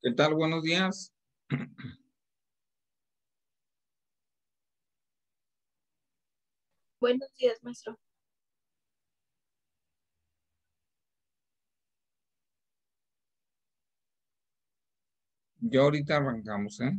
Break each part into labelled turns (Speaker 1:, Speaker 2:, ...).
Speaker 1: ¿Qué tal? Buenos días.
Speaker 2: Buenos días, maestro.
Speaker 1: Ya ahorita arrancamos, ¿eh?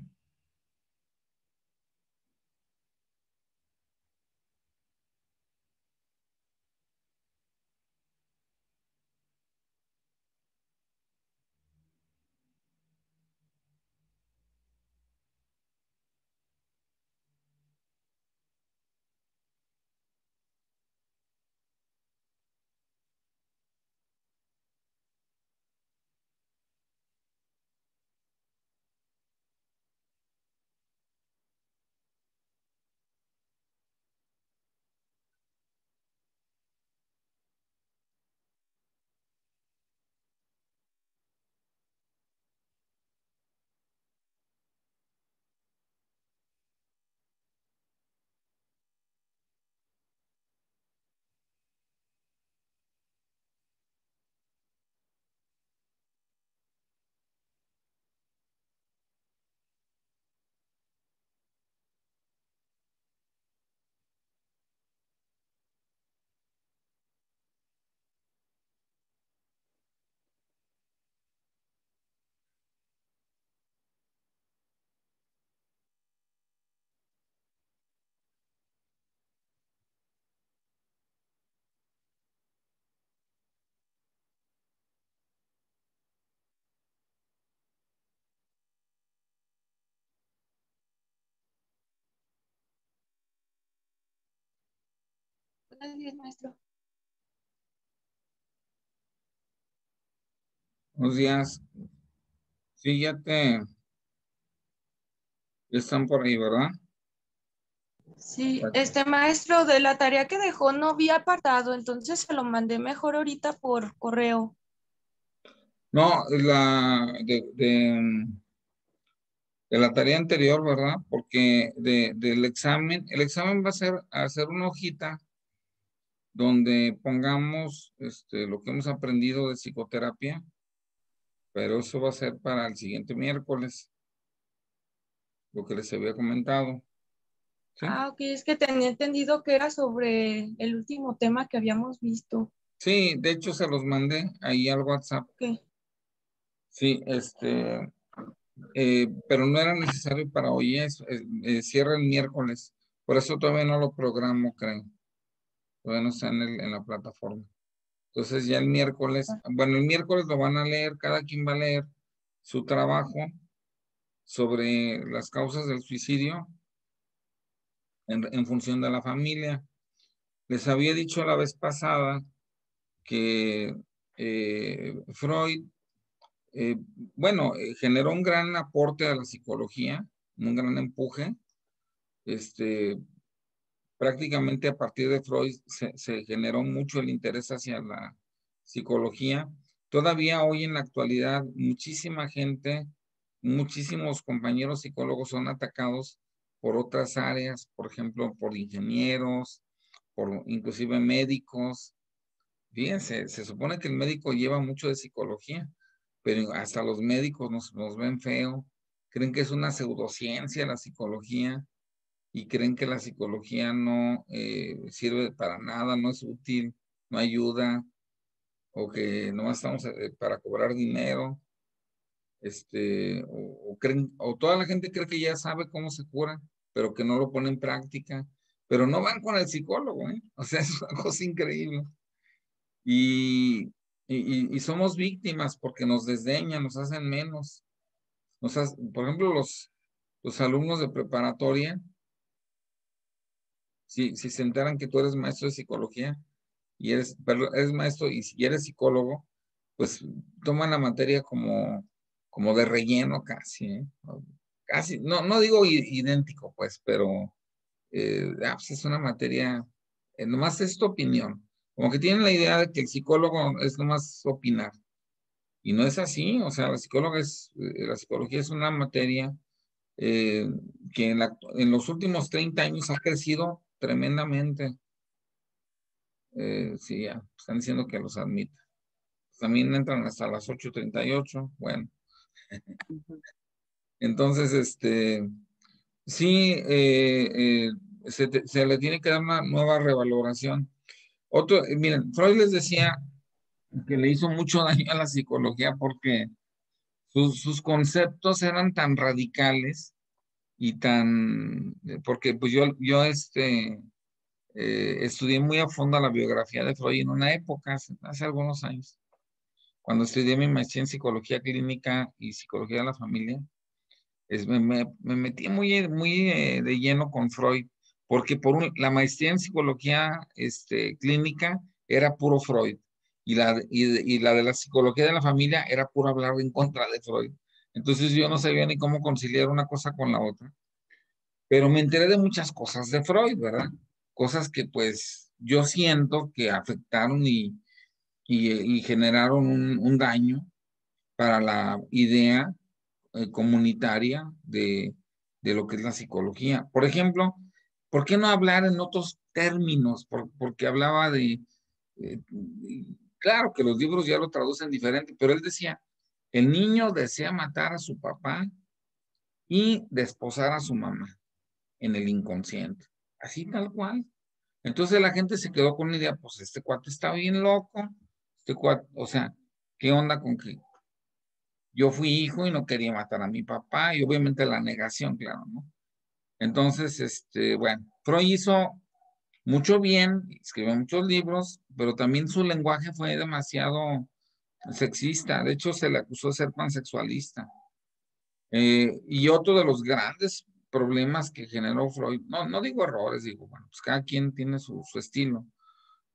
Speaker 2: Buenos días, maestro.
Speaker 1: Buenos días. Sí, ya están por ahí, ¿verdad?
Speaker 2: Sí, maestro, de la tarea que dejó no vi apartado, entonces se lo mandé mejor ahorita por correo.
Speaker 1: No, de la tarea anterior, ¿verdad? Porque del examen, el examen va a ser hacer una hojita donde pongamos lo que hemos aprendido de psicoterapia, pero eso va a ser para el siguiente miércoles, lo que les había comentado, ¿sí?
Speaker 2: Ah, ok, es que tenía entendido que era sobre el último tema que habíamos visto.
Speaker 1: Sí, de hecho se los mandé ahí al WhatsApp.
Speaker 2: Ok.
Speaker 1: Sí, pero no era necesario para hoy, cierra el miércoles, por eso todavía no lo programo, creo, todavía no está en la plataforma. Entonces ya el miércoles, bueno, el miércoles lo van a leer, cada quien va a leer su trabajo sobre las causas del suicidio en función de la familia. Les había dicho la vez pasada que Freud, eh, bueno, generó un gran aporte a la psicología, un gran empuje. Este, Prácticamente a partir de Freud se generó mucho el interés hacia la psicología. Todavía hoy en la actualidad, muchísima gente, muchísimos compañeros psicólogos son atacados por otras áreas, por ejemplo, por ingenieros, por inclusive médicos. Fíjense, se supone que el médico lleva mucho de psicología, pero hasta los médicos nos ven feo, creen que es una pseudociencia la psicología y creen que la psicología no sirve para nada, no es útil, no ayuda, o que no estamos para cobrar dinero, o creen, o toda la gente cree que ya sabe cómo se cura, pero que no lo pone en práctica, pero no van con el psicólogo, ¿eh? O sea, es una cosa increíble. Y, y somos víctimas porque nos desdeñan, nos hacen menos. Por ejemplo, los alumnos de preparatoria, si se enteran que tú eres maestro de psicología eres maestro y si eres psicólogo, pues toman la materia como de relleno casi, ¿eh? Casi, no digo idéntico, pues, pero pues es una materia, nomás es tu opinión. Como que tienen la idea de que el psicólogo es nomás opinar. Y no es así, o sea, la psicología es una materia eh, que en los últimos 30 años ha crecido tremendamente. Sí, ya están diciendo que los admita. También entran hasta las 8:38. Bueno, Entonces, sí, se le tiene que dar una nueva revaloración. Miren, Freud les decía que le hizo mucho daño a la psicología porque sus conceptos eran tan radicales y porque pues yo estudié muy a fondo la biografía de Freud en una época, hace algunos años, cuando estudié mi maestría en psicología clínica y psicología de la familia. Me metí muy de lleno con Freud, porque la maestría en psicología clínica era puro Freud, y la de la psicología de la familia era puro hablar en contra de Freud. Entonces yo no sabía ni cómo conciliar una cosa con la otra, pero me enteré de muchas cosas de Freud, ¿verdad? Cosas que pues yo siento que afectaron y generaron un daño para la idea comunitaria de lo que es la psicología. Por ejemplo, ¿por qué no hablar en otros términos? Porque hablaba eh, claro que los libros ya lo traducen diferente, pero él decía, el niño desea matar a su papá y desposar a su mamá en el inconsciente. Así tal cual. Entonces la gente se quedó con la idea, pues este cuate está bien loco, este cuate, o sea, ¿qué onda con que yo fui hijo y no quería matar a mi papá? Y obviamente la negación, claro, ¿no? Entonces, bueno, Freud hizo mucho bien, escribió muchos libros, pero también su lenguaje fue demasiado sexista. De hecho, se le acusó de ser pansexualista. Y otro de los grandes problemas que generó Freud, no digo errores, digo, bueno, pues cada quien tiene su estilo,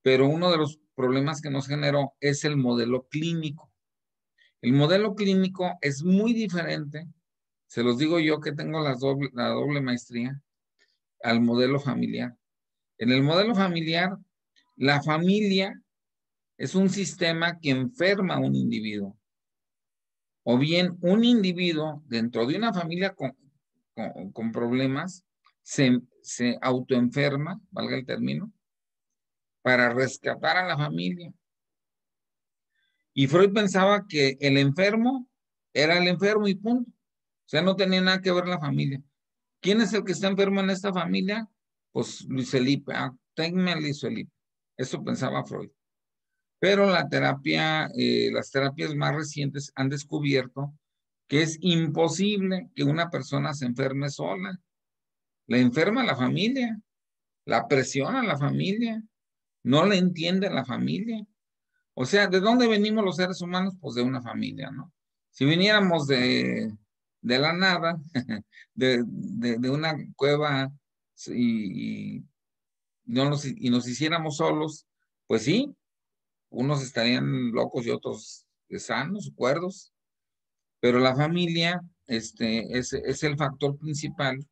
Speaker 1: pero uno de los problemas que nos generó es el modelo clínico. El modelo clínico es muy diferente, se los digo yo que tengo la doble maestría, al modelo familiar. En el modelo familiar, la familia es un sistema que enferma a un individuo, o bien un individuo dentro de una familia con problemas se autoenferma, valga el término, para rescatar a la familia. Y Freud pensaba que el enfermo era el enfermo y punto. O sea, no tenía nada que ver la familia. ¿Quién es el que está enfermo en esta familia? Pues Luis Felipe. Tenme a Luis Felipe. Eso pensaba Freud. Pero las terapias más recientes han descubierto que es imposible que una persona se enferme sola. La enferma la familia, la presiona la familia, no la entiende la familia. O sea, ¿de dónde venimos los seres humanos? Pues de una familia, ¿no? Si viniéramos de la nada, de una cueva y y nos hiciéramos solos, pues sí, unos estarían locos y otros sanos, cuerdos, pero la familia es el factor principal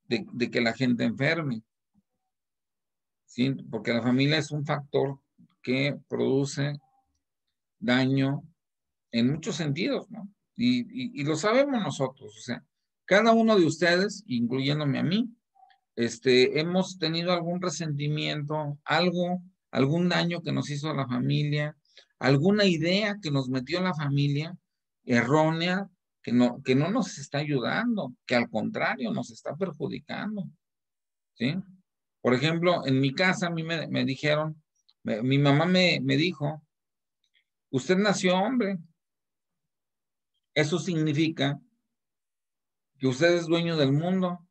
Speaker 1: de que la gente enferme, ¿sí? Porque la familia es un factor que produce daño en muchos sentidos, ¿no? Y lo sabemos nosotros, o sea, cada uno de ustedes, incluyéndome a mí, hemos tenido algún resentimiento, algún daño que nos hizo la familia, alguna idea que nos metió la familia errónea, que no nos está ayudando, que al contrario nos está perjudicando, ¿sí? Por ejemplo, en mi casa a mí me dijeron, mi mamá me dijo, usted nació hombre, eso significa que usted es dueño del mundo.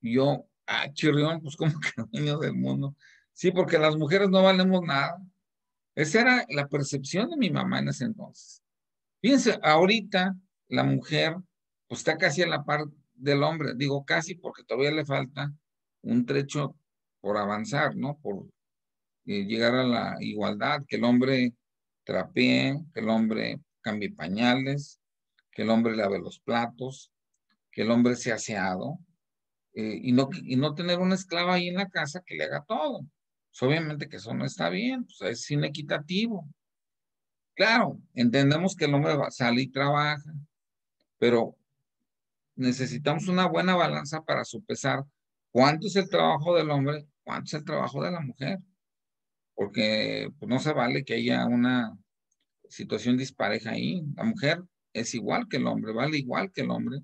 Speaker 1: Y yo, chirrión, pues ¿cómo que dueño del mundo? Sí, porque las mujeres no valemos nada. Esa era la percepción de mi mamá en ese entonces. Fíjense, ahorita la mujer pues está casi a la par del hombre. Digo casi porque todavía le falta un trecho por avanzar, ¿no? Por llegar a la igualdad, que el hombre trapee, que el hombre cambie pañales, que el hombre lave los platos, que el hombre sea aseado, y no tener una esclava ahí en la casa que le haga todo. Pues obviamente que eso no está bien, pues es inequitativo. Claro, entendemos que el hombre sale y trabaja, pero necesitamos una buena balanza para sopesar cuánto es el trabajo del hombre, cuánto es el trabajo de la mujer, porque pues, no se vale que haya una situación dispareja ahí. La mujer es igual que el hombre, vale igual que el hombre,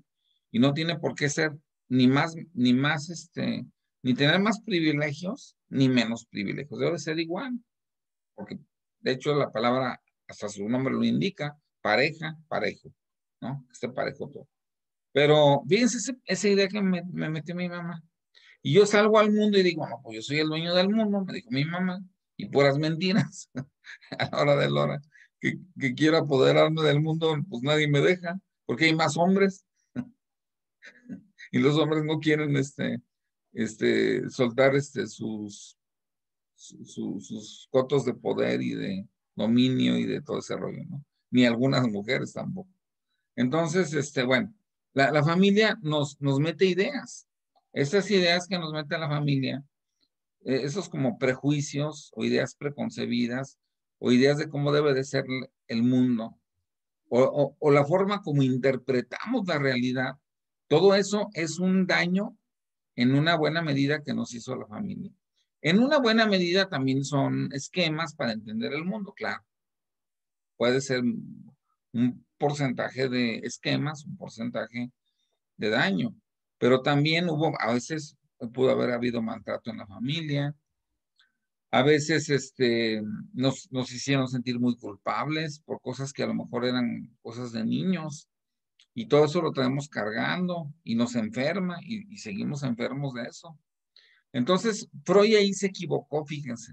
Speaker 1: y no tiene por qué ser ni más, ni tener más privilegios, ni menos privilegios. Debe ser igual, porque de hecho la palabra, hasta su nombre lo indica, pareja, parejo, ¿no? Que esté parejo todo. Pero fíjense esa idea que me metió mi mamá. Y yo salgo al mundo y digo, no, pues yo soy el dueño del mundo, me dijo mi mamá, y puras mentiras a la hora de la hora. Que quiero apoderarme del mundo, pues nadie me deja, porque hay más hombres, y los hombres no quieren soltar sus cotos de poder y de dominio y de todo ese rollo, ¿no? Ni algunas mujeres tampoco. Entonces, bueno, la familia nos mete ideas. Esas ideas que nos mete la familia, esos como prejuicios o ideas preconcebidas o ideas de cómo debe de ser el mundo o la forma como interpretamos la realidad, todo eso es un daño en una buena medida que nos hizo la familia. En una buena medida también son esquemas para entender el mundo, claro. Puede ser un porcentaje de esquemas, un porcentaje de daño, pero también a veces pudo haber habido maltrato en la familia, a veces nos hicieron sentir muy culpables por cosas que a lo mejor eran cosas de niños y todo eso lo traemos cargando y nos enferma y seguimos enfermos de eso. Entonces, Freud ahí se equivocó, fíjense.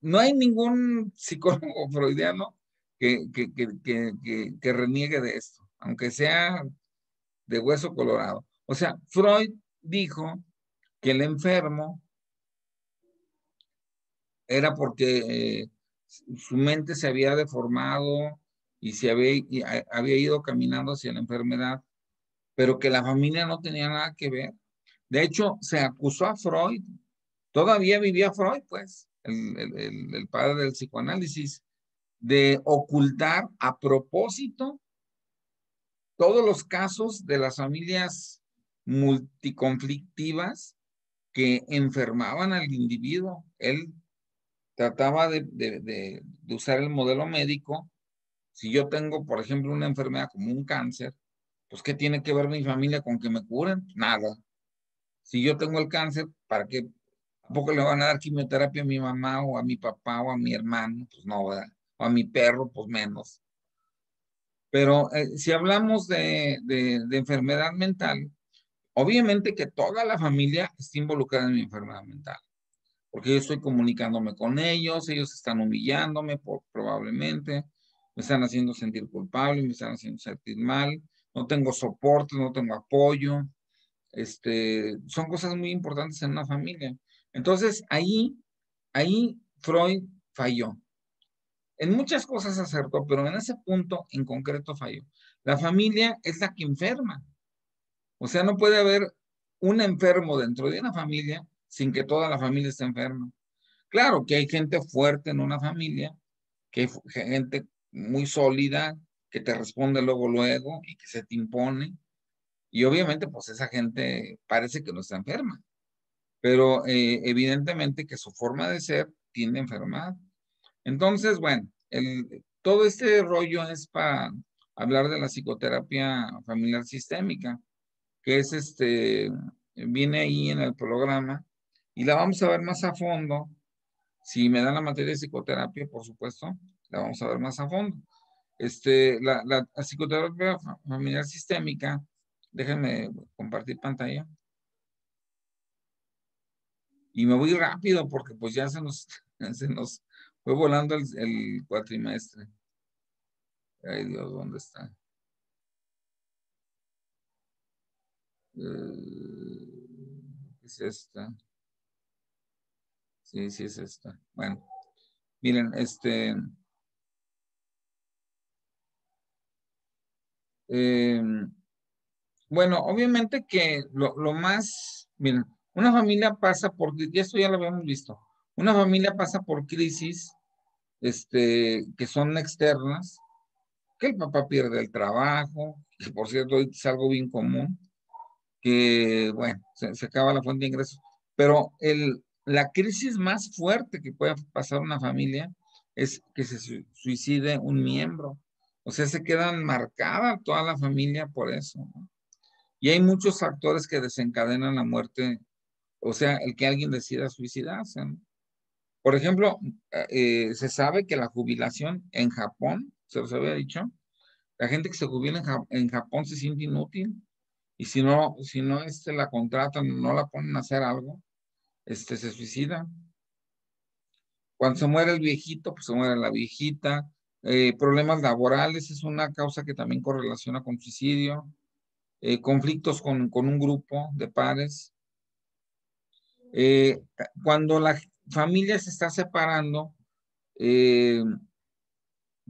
Speaker 1: No hay ningún psicólogo freudiano que reniegue de esto, aunque sea de hueso colorado. O sea, Freud dijo que el enfermo era porque su mente se había deformado y había ido caminando hacia la enfermedad, pero que la familia no tenía nada que ver. De hecho, se acusó a Freud, todavía vivía Freud, pues, el padre del psicoanálisis, de ocultar a propósito todos los casos de las familias multiconflictivas que enfermaban al individuo. Él trataba de usar el modelo médico. Si yo tengo, por ejemplo, una enfermedad como un cáncer, pues ¿qué tiene que ver mi familia con que me curen? Nada. Si yo tengo el cáncer, ¿para qué? ¿Tampoco le van a dar quimioterapia a mi mamá o a mi papá o a mi hermano? Pues no, ¿verdad? O a mi perro, pues menos. Pero si hablamos de enfermedad mental, obviamente que toda la familia está involucrada en mi enfermedad mental, porque yo estoy comunicándome con ellos están humillándome probablemente, me están haciendo sentir culpable, me están haciendo sentir mal, no tengo soporte, no tengo apoyo, son cosas muy importantes en una familia. Entonces, ahí Freud falló. En muchas cosas acertó, pero en ese punto en concreto falló. La familia es la que enferma. O sea, no puede haber un enfermo dentro de una familia sin que toda la familia esté enferma. Claro que hay gente fuerte en una familia, que hay gente muy sólida, que te responde luego y que se te impone. Y obviamente, pues esa gente parece que no está enferma, pero evidentemente que su forma de ser tiende a enfermar. Entonces, bueno, todo este rollo es para hablar de la psicoterapia familiar sistémica, que es viene ahí en el programa y la vamos a ver más a fondo. Si me dan la materia de psicoterapia, por supuesto, la vamos a ver más a fondo. La psicoterapia familiar sistémica, déjenme compartir pantalla. Y me voy rápido porque pues ya se nos fue volando el cuatrimestre. Ay Dios, ¿dónde está? ¿Es esta? Sí, sí es esta. Bueno, miren, bueno, obviamente que lo más, miren, una familia pasa ya esto ya lo habíamos visto, una familia pasa por crisis, que son externas, que el papá pierde el trabajo, que por cierto es algo bien común, que, bueno, se acaba la fuente de ingresos, pero la crisis más fuerte que puede pasar una familia es que se suicide un miembro. O sea, se quedan marcada toda la familia por eso, ¿no? Y hay muchos factores que desencadenan la muerte, o sea, el que alguien decida suicidarse, ¿no? Por ejemplo, se sabe que la jubilación en Japón, se los había dicho, la gente que se jubila en Japón se siente inútil y si no la contratan, no la ponen a hacer algo, se suicida. Cuando se muere el viejito, pues se muere la viejita. Problemas laborales es una causa que también correlaciona con suicidio. Conflictos con un grupo de pares. Cuando la familia se está separando, eh,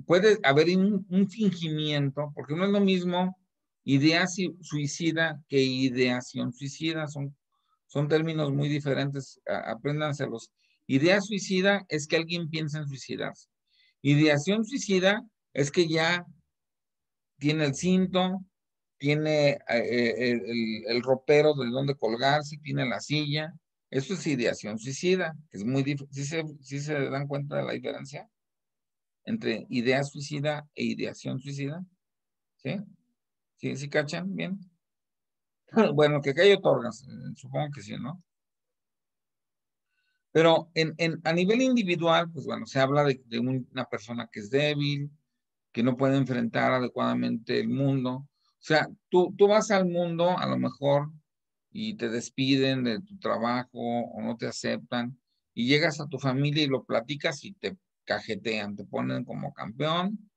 Speaker 1: puede haber un fingimiento, porque no es lo mismo idea suicida que ideación suicida, son términos muy diferentes, apréndanselos. Idea suicida es que alguien piensa en suicidarse. Ideación suicida es que ya tiene el cinto, tiene el ropero de donde colgarse, tiene la silla. Eso es ideación suicida, que es muy difícil. ¿Sí se dan cuenta de la diferencia entre idea suicida e ideación suicida? ¿Sí? ¿Sí, sí cachan? Bien. Bueno, que hay otorgas, supongo que sí, ¿no? Pero a nivel individual, pues bueno, se habla de una persona que es débil, que no puede enfrentar adecuadamente el mundo. O sea, tú vas al mundo a lo mejor y te despiden de tu trabajo o no te aceptan y llegas a tu familia y lo platicas y te cajetean, te ponen como campeón,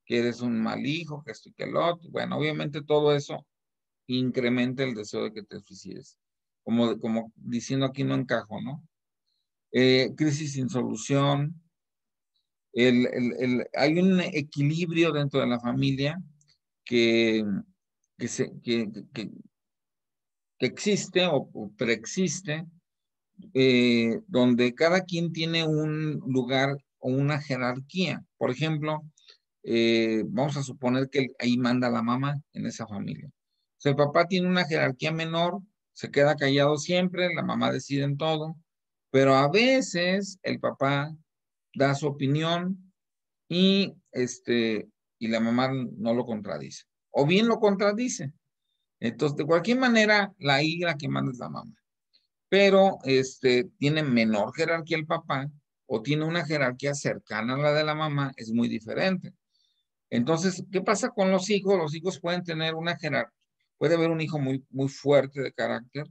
Speaker 1: que eres un mal hijo, que esto y que lo otro. Bueno, obviamente todo eso incrementa el deseo de que te suicides. Como diciendo aquí no encajo, ¿no? Crisis sin solución. Hay un equilibrio dentro de la familia que, que existe o preexiste, donde cada quien tiene un lugar o una jerarquía. Por ejemplo, vamos a suponer que ahí manda la mamá en esa familia. O sea, el papá tiene una jerarquía menor, se queda callado siempre, la mamá decide en todo, pero a veces el papá da su opinión y la mamá no lo contradice. O bien lo contradice. Entonces, de cualquier manera, la que manda es la mamá. Pero tiene menor jerarquía el papá o tiene una jerarquía cercana a la de la mamá, es muy diferente. Entonces, ¿qué pasa con los hijos? Los hijos pueden tener una jerarquía, puede haber un hijo muy, muy fuerte de carácter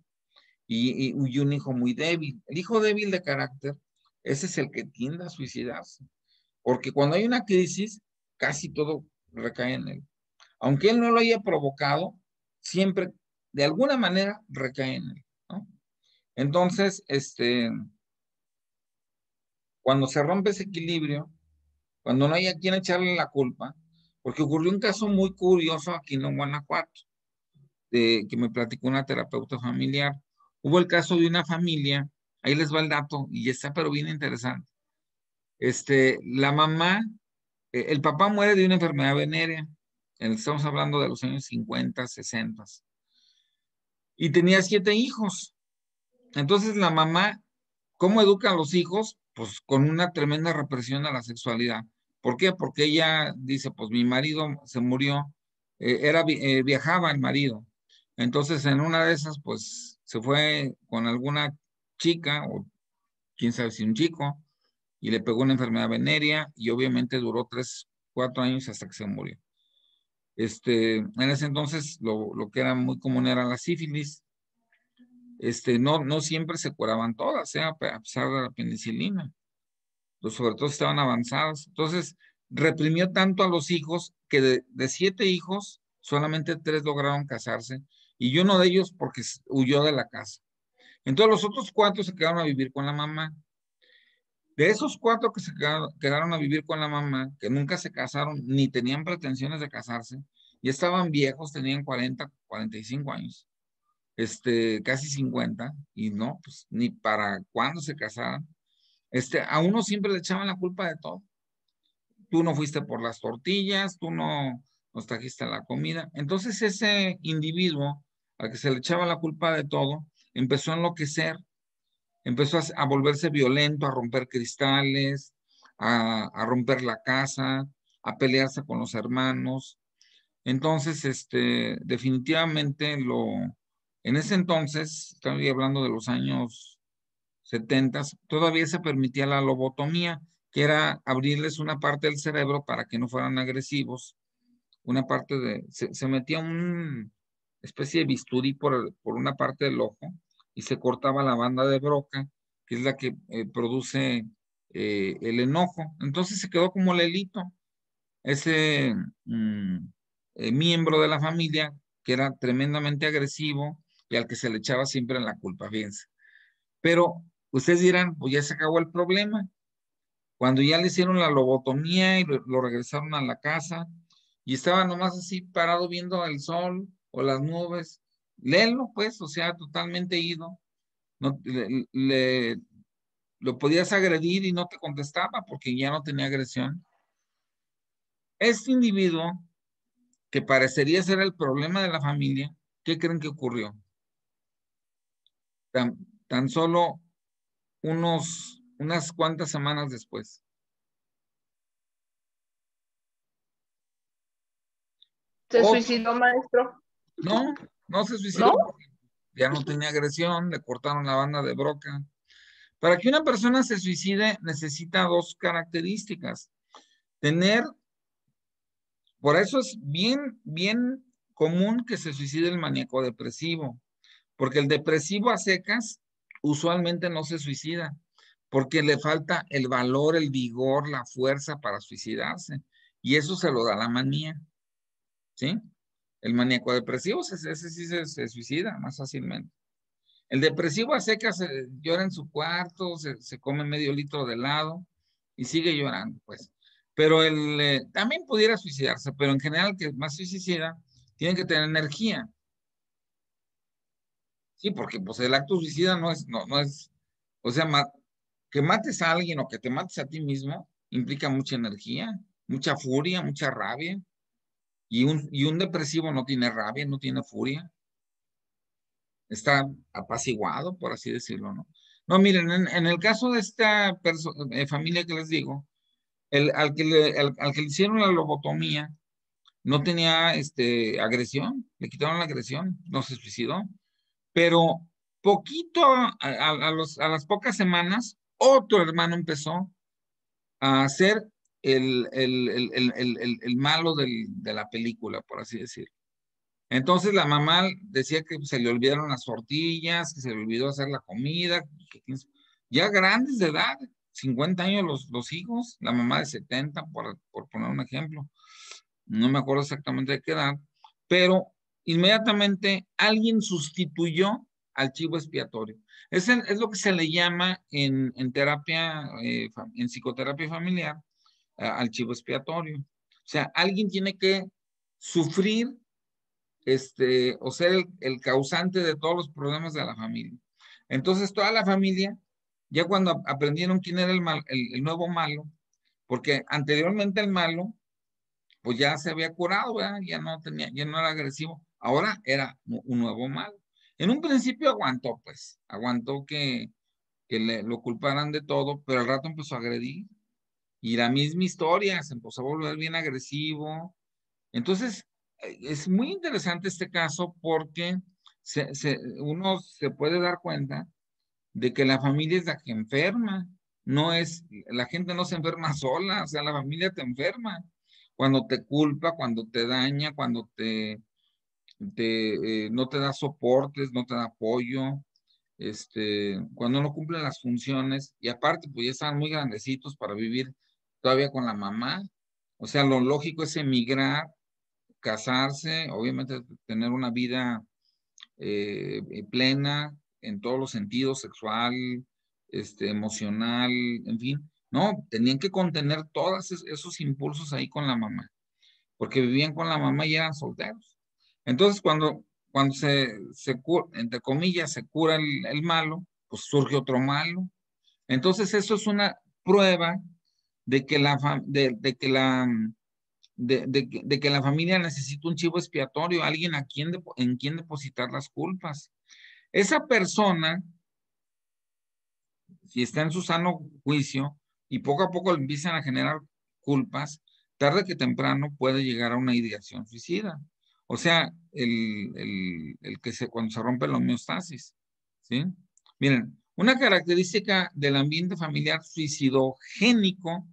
Speaker 1: y un hijo muy débil. El hijo débil de carácter, ese es el que tiende a suicidarse, porque cuando hay una crisis, casi todo recae en él. Aunque él no lo haya provocado, siempre, de alguna manera, recae en él, ¿no? Entonces, cuando se rompe ese equilibrio, cuando no hay a quien echarle la culpa, porque ocurrió un caso muy curioso aquí en Guanajuato, que me platicó una terapeuta familiar. Hubo el caso de una familia, ahí les va el dato, y está pero bien interesante. La mamá, el papá muere de una enfermedad venérea, estamos hablando de los años 50, 60, y tenía 7 hijos. Entonces la mamá, ¿cómo educa a los hijos? Pues con una tremenda represión a la sexualidad. ¿Por qué? Porque ella dice, pues mi marido se murió, viajaba el marido. Entonces en una de esas, pues se fue con alguna chica, o quién sabe si un chico, y le pegó una enfermedad venérea y obviamente duró 3, 4 años hasta que se murió. En ese entonces lo que era muy común era la sífilis. No siempre se curaban todas, a pesar de la penicilina. Sobre todo estaban avanzadas. Entonces, reprimió tanto a los hijos que de 7 hijos, solamente 3 lograron casarse y uno de ellos porque huyó de la casa. Entonces, los otros 4 se quedaron a vivir con la mamá. De esos 4 que se quedaron a vivir con la mamá, que nunca se casaron ni tenían pretensiones de casarse, y estaban viejos, tenían 40, 45 años, casi 50, y no, pues ni para cuándo se casaran. A uno siempre le echaban la culpa de todo. Tú no fuiste por las tortillas, tú no nos trajiste la comida. Entonces ese individuo al que se le echaba la culpa de todo, empezó a enloquecer, empezó a volverse violento, a romper cristales, a romper la casa, a pelearse con los hermanos. Entonces, definitivamente en ese entonces, estoy hablando de los años 70, todavía se permitía la lobotomía, que era abrirles una parte del cerebro para que no fueran agresivos. Una parte se metía una especie de bisturí por una parte del ojo y se cortaba la banda de Broca, que es la que produce el enojo. Entonces se quedó como Lelito, ese miembro de la familia que era tremendamente agresivo y al que se le echaba siempre la culpa, fíjense. Pero ustedes dirán, pues ya se acabó el problema. Cuando ya le hicieron la lobotomía y lo regresaron a la casa y estaba nomás así parado viendo el sol o las nubes, léelo pues, o sea, totalmente ido. No, lo podías agredir y no te contestaba porque ya no tenía agresión. Este individuo, que parecería ser el problema de la familia, ¿qué creen que ocurrió? Tan solo unas cuantas semanas después.
Speaker 3: ¿Se suicidó, maestro?
Speaker 1: No, no se suicidó.
Speaker 3: ¿No?
Speaker 1: Ya no tenía agresión, le cortaron la banda de Broca. Para que una persona se suicide necesita dos características. Por eso es bien, bien común que se suicide el maníaco depresivo, porque el depresivo a secas usualmente no se suicida, porque le falta el valor, el vigor, la fuerza para suicidarse, y eso se lo da la manía, ¿sí? El maníaco depresivo, ese sí se suicida más fácilmente. El depresivo a secas llora en su cuarto, se come medio litro de helado y sigue llorando, pues. Pero también pudiera suicidarse, pero en general el que más se suicida tiene que tener energía. Sí, porque pues el acto suicida no es, o sea, que mates a alguien o que te mates a ti mismo implica mucha energía, mucha furia, mucha rabia. Y un depresivo no tiene rabia, no tiene furia. Está apaciguado, por así decirlo, ¿no? No, miren, en el caso de esta familia que les digo, al que le hicieron la lobotomía, no tenía agresión, le quitaron la agresión, no se suicidó, pero poquito, a las pocas semanas, otro hermano empezó a ser el malo de la película, por así decirlo. Entonces la mamá decía que se le olvidaron las tortillas, que se le olvidó hacer la comida, ya grandes de edad, 50 años los hijos, la mamá de 70, por poner un ejemplo. No me acuerdo exactamente de qué edad, pero inmediatamente alguien sustituyó al chivo expiatorio. Es lo que se le llama en terapia, en psicoterapia familiar, al chivo expiatorio. O sea, alguien tiene que sufrir o ser el causante de todos los problemas de la familia. Entonces, toda la familia, ya cuando aprendieron quién era el nuevo malo, porque anteriormente el malo, pues ya se había curado, ¿verdad? Ya no era agresivo. Ahora era un nuevo malo. En un principio aguantó, pues, aguantó que lo culparan de todo, pero al rato empezó a agredir. Y la misma historia, se empezó a volver bien agresivo. Entonces, es muy interesante este caso porque uno se puede dar cuenta de que la familia es la que enferma, la gente no se enferma sola, o sea, la familia te enferma cuando te culpa, cuando te daña, cuando no te da soportes, no te da apoyo, cuando no cumplen las funciones, y aparte, pues ya están muy grandecitos para vivir todavía con la mamá. O sea, lo lógico es emigrar, casarse, obviamente tener una vida plena en todos los sentidos, sexual, emocional, en fin. No, tenían que contener todos esos impulsos ahí con la mamá, porque vivían con la mamá y eran solteros. Entonces, cuando entre comillas, se cura el malo, pues surge otro malo. Entonces, eso es una prueba de que la familia necesita un chivo expiatorio, alguien en quien depositar las culpas. Esa persona, si está en su sano juicio y poco a poco le empiezan a generar culpas, tarde que temprano puede llegar a una ideación suicida. O sea, cuando se rompe la homeostasis, ¿sí? Miren, una característica del ambiente familiar suicidogénico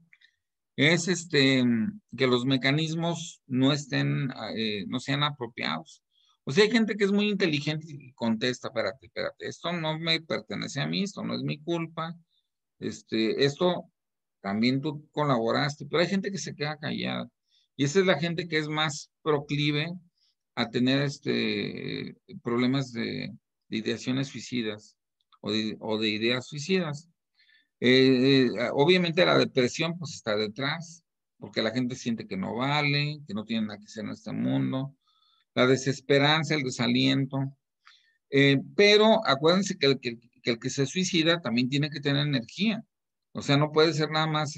Speaker 1: es que los mecanismos no sean apropiados. O sea, hay gente que es muy inteligente y contesta, espérate, esto no me pertenece a mí, esto no es mi culpa, esto también tú colaboraste, pero hay gente que se queda callada. Y esa es la gente que es más proclive a tener problemas de ideaciones suicidas o de ideas suicidas. Obviamente la depresión pues está detrás, porque la gente siente que no vale, que no tiene nada que hacer en este mundo. La desesperanza, el desaliento. Pero acuérdense que el que se suicida también tiene que tener energía. O sea, no puede ser nada más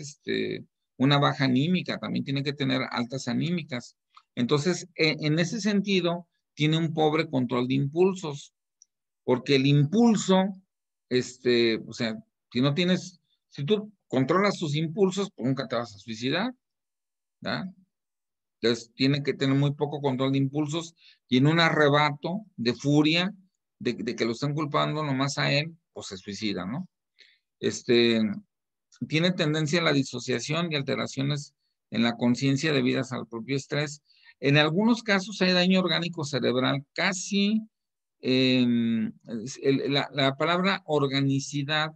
Speaker 1: una baja anímica, también tiene que tener altas anímicas. Entonces, en ese sentido, tiene un pobre control de impulsos, porque el impulso, o sea, si tú controlas tus impulsos, pues nunca te vas a suicidar, ¿verdad? Entonces, tiene que tener muy poco control de impulsos y en un arrebato de furia de que lo están culpando nomás a él, pues se suicida, ¿no? Tiene tendencia a la disociación y alteraciones en la conciencia debidas al propio estrés. En algunos casos hay daño orgánico cerebral, casi la palabra organicidad,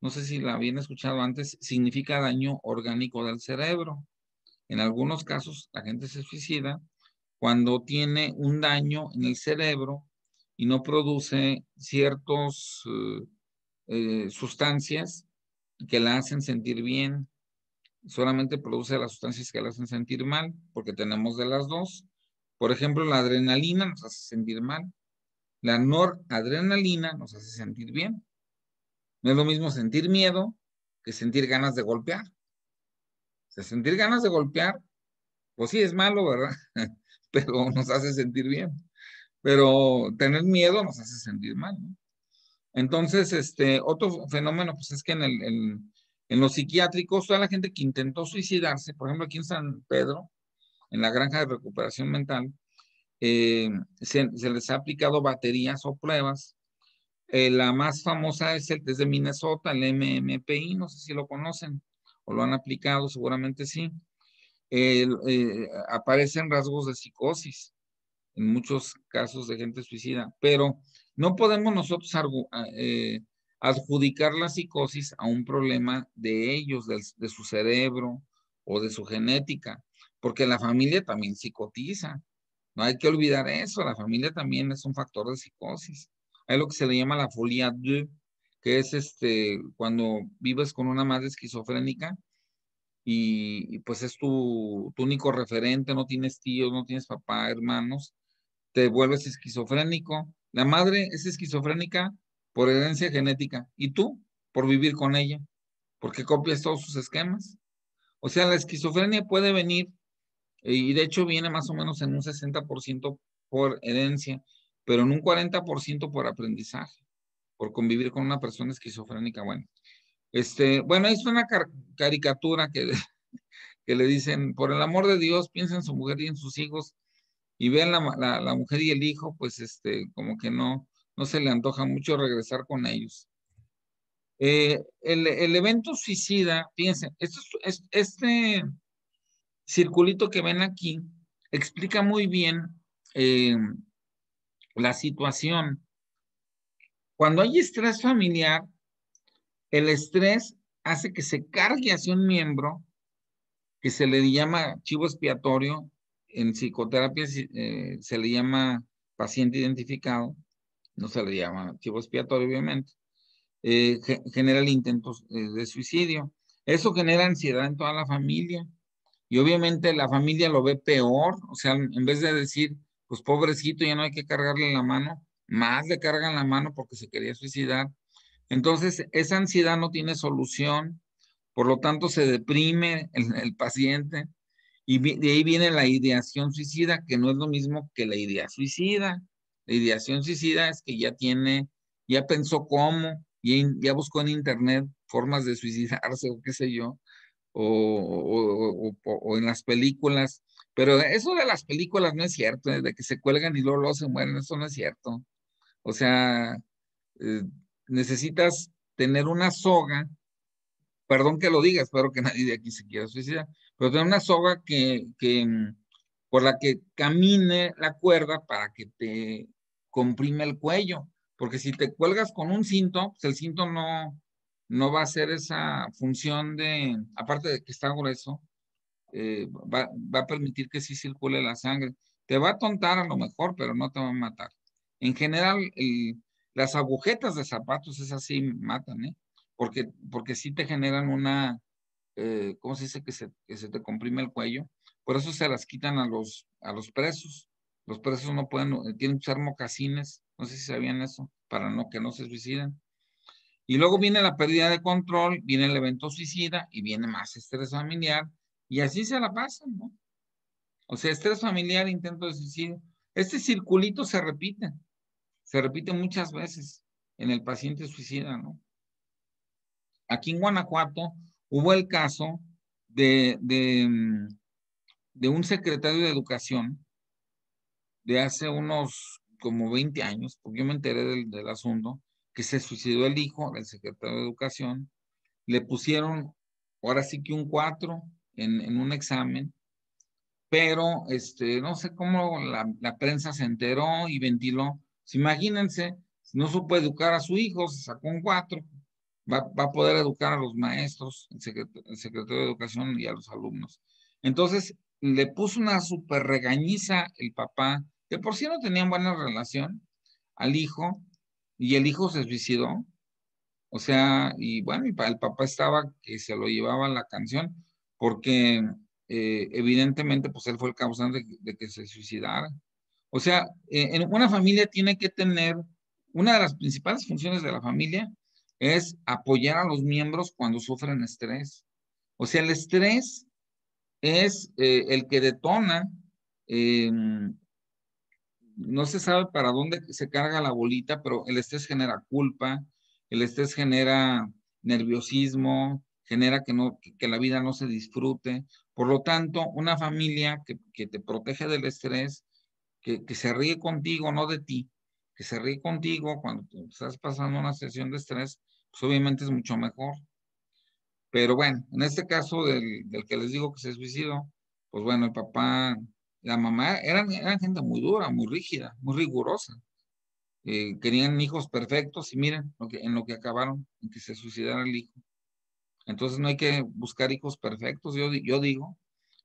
Speaker 1: no sé si la habían escuchado antes, significa daño orgánico del cerebro. En algunos casos la gente se suicida cuando tiene un daño en el cerebro y no produce ciertas sustancias que la hacen sentir bien, solamente produce las sustancias que la hacen sentir mal, porque tenemos de las dos. Por ejemplo, la adrenalina nos hace sentir mal, la noradrenalina nos hace sentir bien. No es lo mismo sentir miedo que sentir ganas de golpear. O sea, sentir ganas de golpear, pues sí es malo, ¿verdad? Pero nos hace sentir bien. Pero tener miedo nos hace sentir mal, ¿no? Entonces, otro fenómeno, pues es que en los psiquiátricos, toda la gente que intentó suicidarse, por ejemplo, aquí en San Pedro, en la granja de recuperación mental, se les ha aplicado baterías o pruebas. La más famosa es el test de Minnesota, el MMPI, no sé si lo conocen o lo han aplicado, seguramente sí. Aparecen rasgos de psicosis en muchos casos de gente suicida, pero no podemos nosotros adjudicar la psicosis a un problema de ellos, de su cerebro o de su genética, porque la familia también psicotiza. No hay que olvidar eso, la familia también es un factor de psicosis. Hay lo que se le llama la folie à deux, que es cuando vives con una madre esquizofrénica y pues es tu único referente, no tienes tíos, no tienes papá, hermanos, te vuelves esquizofrénico. La madre es esquizofrénica por herencia genética y tú por vivir con ella, porque copias todos sus esquemas. O sea, la esquizofrenia puede venir y de hecho viene más o menos en un 60% por herencia, pero en un 40% por aprendizaje, por convivir con una persona esquizofrénica. Bueno, es una caricatura que le dicen, por el amor de Dios, piensa en su mujer y en sus hijos, y vean la mujer y el hijo, pues como que no se le antoja mucho regresar con ellos. El evento suicida, fíjense, este circulito que ven aquí explica muy bien la situación. Cuando hay estrés familiar, el estrés hace que se cargue hacia un miembro que se le llama chivo expiatorio. En psicoterapia se le llama paciente identificado, no se le llama chivo expiatorio, obviamente. Genera el intento de suicidio. Eso genera ansiedad en toda la familia. Y obviamente la familia lo ve peor, o sea, en vez de decir, pues pobrecito, ya no hay que cargarle la mano, más le cargan la mano porque se quería suicidar. Entonces, esa ansiedad no tiene solución, por lo tanto se deprime el paciente y de ahí viene la ideación suicida, que no es lo mismo que la idea suicida. La ideación suicida es que ya pensó cómo, ya buscó en internet formas de suicidarse o qué sé yo, o en las películas. Pero eso de las películas no es cierto, de que se cuelgan y luego se mueren, eso no es cierto. O sea, eh, necesitas tener una soga, perdón que lo diga, espero que nadie de aquí se quiera suicidar, pero tener una soga por la que camine la cuerda para que te comprime el cuello, porque si te cuelgas con un cinto, pues el cinto no va a hacer esa función aparte de que está grueso, va a permitir que sí circule la sangre. Te va a tontar a lo mejor, pero no te va a matar. En general, las agujetas de zapatos, esas sí matan, ¿eh? Porque sí te generan ¿cómo se dice? Que se te comprime el cuello. Por eso se las quitan a los presos. Los presos no pueden, tienen que usar mocasines, no sé si sabían eso, para que no se suiciden. Y luego viene la pérdida de control, viene el evento suicida y viene más estrés familiar y así se la pasan, ¿no? O sea, estrés familiar, intento de suicidio. Este circulito se repite muchas veces en el paciente suicida, ¿no? Aquí en Guanajuato hubo el caso de un secretario de Educación de hace unos como 20 años, porque yo me enteré del asunto, que se suicidó el hijo del secretario de Educación. Le pusieron, ahora sí que un 4 en un examen, pero no sé cómo la prensa se enteró y ventiló. Pues imagínense, si no supo educar a su hijo, se sacó un 4, va a poder educar a los maestros, el secretario de Educación y a los alumnos. Entonces, le puso una súper regañiza el papá, que por sí no tenían buena relación, al hijo, y el hijo se suicidó. O sea, y bueno, el papá estaba que se lo llevaba la canción, porque evidentemente, pues él fue el causante de que se suicidara. O sea, en una familia tiene que tener, una de las principales funciones de la familia es apoyar a los miembros cuando sufren estrés. O sea, el estrés es el que detona, eh, no se sabe para dónde se carga la bolita, pero el estrés genera culpa, el estrés genera nerviosismo, genera que la vida no se disfrute. Por lo tanto, una familia que te protege del estrés, que se ríe contigo, no de ti, que se ríe contigo cuando estás pasando una sesión de estrés, pues obviamente es mucho mejor. Pero bueno, en este caso del que les digo que se suicidó, pues bueno, el papá, la mamá, eran gente muy dura, muy rígida, muy rigurosa. Querían hijos perfectos y miren en lo que acabaron, en que se suicidara el hijo. Entonces no hay que buscar hijos perfectos, yo digo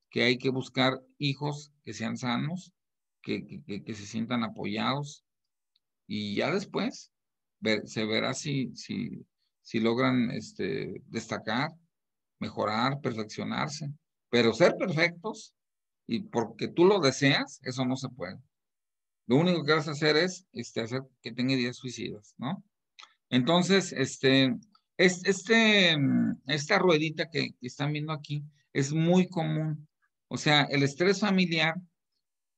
Speaker 1: que hay que buscar hijos que sean sanos, que se sientan apoyados y ya después se verá si logran destacar, mejorar, perfeccionarse. Pero ser perfectos y porque tú lo deseas, eso no se puede. Lo único que vas a hacer es hacer que tenga ideas suicidas, ¿no? Entonces, esta ruedita que están viendo aquí es muy común. O sea, el estrés familiar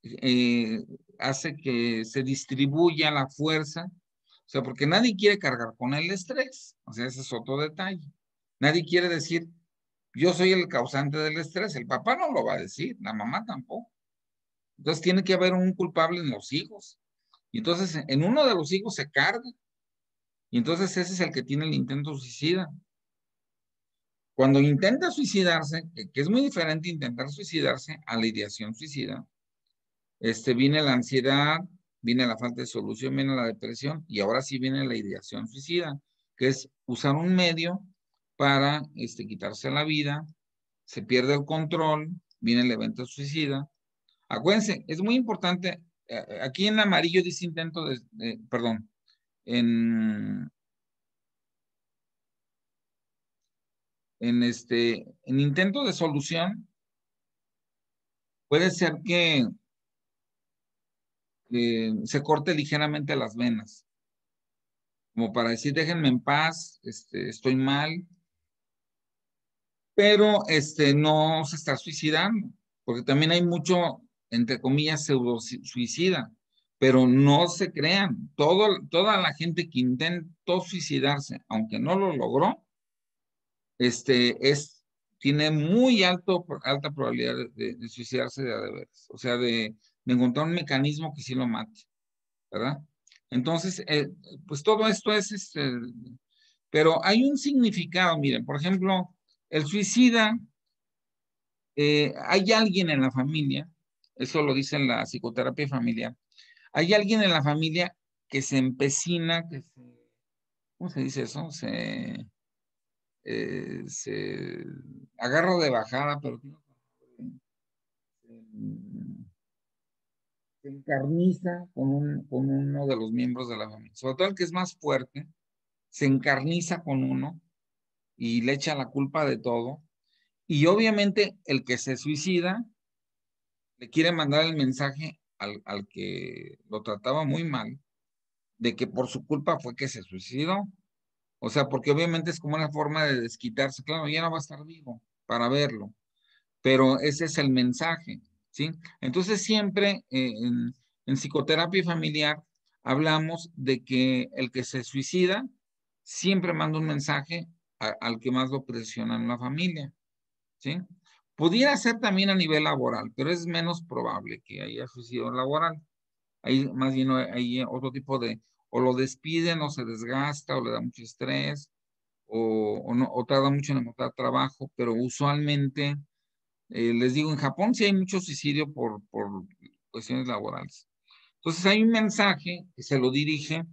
Speaker 1: eh, hace que se distribuya la fuerza, o sea, porque nadie quiere cargar con el estrés, o sea, ese es otro detalle. Nadie quiere decir, yo soy el causante del estrés, el papá no lo va a decir, la mamá tampoco. Entonces tiene que haber un culpable en los hijos. Y entonces en uno de los hijos se carga, y entonces ese es el que tiene el intento suicida. Cuando intenta suicidarse, que es muy diferente intentar suicidarse a la ideación suicida, viene la ansiedad, viene la falta de solución, viene la depresión y ahora sí viene la ideación suicida, que es usar un medio para quitarse la vida, se pierde el control, viene el evento suicida. Acuérdense, es muy importante, aquí en amarillo dice intento perdón, en en intento de solución, puede ser que se corte ligeramente las venas, como para decir, déjenme en paz, estoy mal, pero no se está suicidando, porque también hay mucho, entre comillas, pseudo suicida, pero no se crean, toda la gente que intentó suicidarse, aunque no lo logró, tiene muy alta probabilidad de suicidarse de a de veras. O sea, de encontrar un mecanismo que sí lo mate, ¿verdad? Entonces, pues todo esto es, pero hay un significado, miren, por ejemplo, el suicida, hay alguien en la familia, eso lo dice en la psicoterapia familiar, hay alguien en la familia que se empecina, ¿cómo se dice eso? Se agarra de bajada, pero se encarniza con uno de los miembros de la familia, sobre todo el que es más fuerte, se encarniza con uno y le echa la culpa de todo. Y obviamente el que se suicida le quiere mandar el mensaje al que lo trataba muy mal, de que por su culpa fue que se suicidó. O sea, porque obviamente es como una forma de desquitarse. Claro, ya no va a estar vivo para verlo, pero ese es el mensaje, ¿sí? Entonces siempre en psicoterapia familiar hablamos de que el que se suicida siempre manda un mensaje al que más lo presiona en la familia, ¿sí? Pudiera ser también a nivel laboral, pero es menos probable que haya suicidio laboral. Hay más bien hay otro tipo o lo despiden, o se desgasta, o le da mucho estrés, no, o tarda mucho en encontrar trabajo, pero usualmente, les digo, en Japón sí hay mucho suicidio por cuestiones laborales. Entonces hay un mensaje que se lo dirige,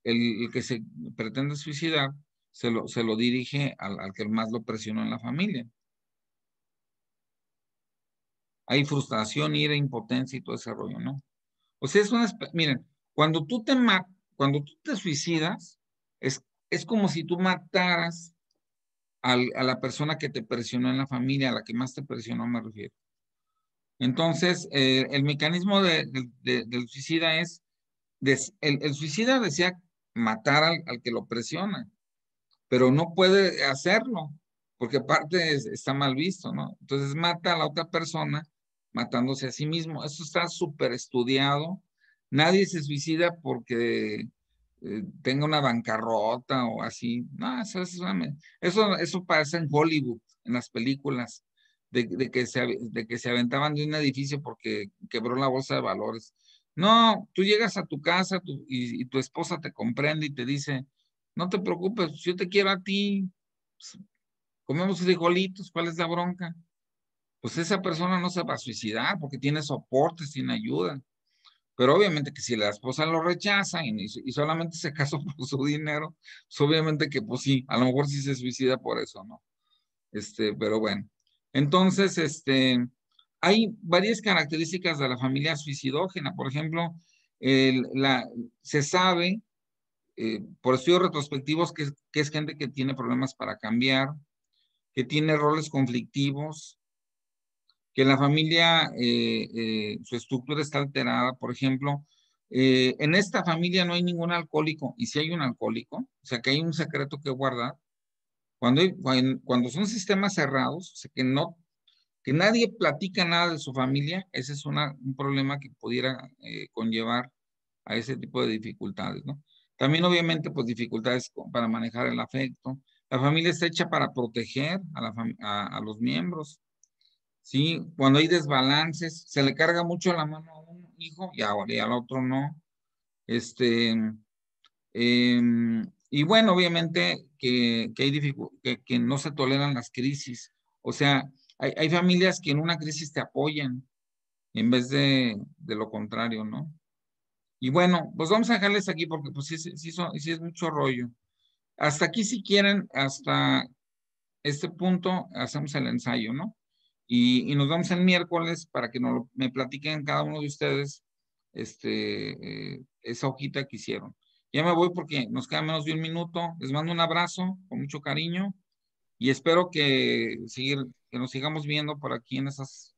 Speaker 1: el que se pretende suicidar, se lo dirige al que más lo presionó en la familia. Hay frustración, ira, impotencia y todo ese rollo, ¿no? O sea, miren, cuando tú te suicidas, es como si tú mataras a la persona que te presionó en la familia, a la que más te presionó, me refiero. Entonces, el mecanismo del suicida es, el suicida desea matar al que lo presiona, pero no puede hacerlo, porque aparte está mal visto, ¿no? Entonces mata a la otra persona matándose a sí mismo. Eso está súper estudiado. Nadie se suicida porque tenga una bancarrota o así. No, eso pasa en Hollywood, en las películas, de que se aventaban de un edificio porque quebró la bolsa de valores. No, tú llegas a tu casa y tu esposa te comprende y te dice, no te preocupes, yo te quiero a ti, pues, comemos frijolitos, ¿cuál es la bronca? Pues esa persona no se va a suicidar porque tiene soportes, tiene ayuda. Pero obviamente que si la esposa lo rechaza y solamente se casó por su dinero, pues obviamente que pues sí, a lo mejor sí se suicida por eso, ¿no? Pero bueno. Entonces, hay varias características de la familia suicidógena. Por ejemplo, se sabe por estudios retrospectivos que es gente que tiene problemas para cambiar, que tiene roles conflictivos, que la familia, su estructura está alterada. Por ejemplo, en esta familia no hay ningún alcohólico, y si hay un alcohólico, o sea que hay un secreto que guardar. Cuando son sistemas cerrados, o sea que nadie platica nada de su familia, ese es un problema que pudiera conllevar a ese tipo de dificultades, ¿no? También obviamente pues dificultades para manejar el afecto. La familia está hecha para proteger a los miembros, ¿sí? Cuando hay desbalances, se le carga mucho la mano a un hijo y al otro no. Y bueno, obviamente que no se toleran las crisis. O sea, hay familias que en una crisis te apoyan en vez de lo contrario, ¿no? Y bueno, pues vamos a dejarles aquí porque pues sí es mucho rollo. Hasta aquí si quieren, hasta este punto hacemos el ensayo, ¿no? Y nos vemos el miércoles para que me platiquen cada uno de ustedes esa hojita que hicieron. Ya me voy porque nos queda menos de un minuto. Les mando un abrazo con mucho cariño y espero que nos sigamos viendo por aquí en esas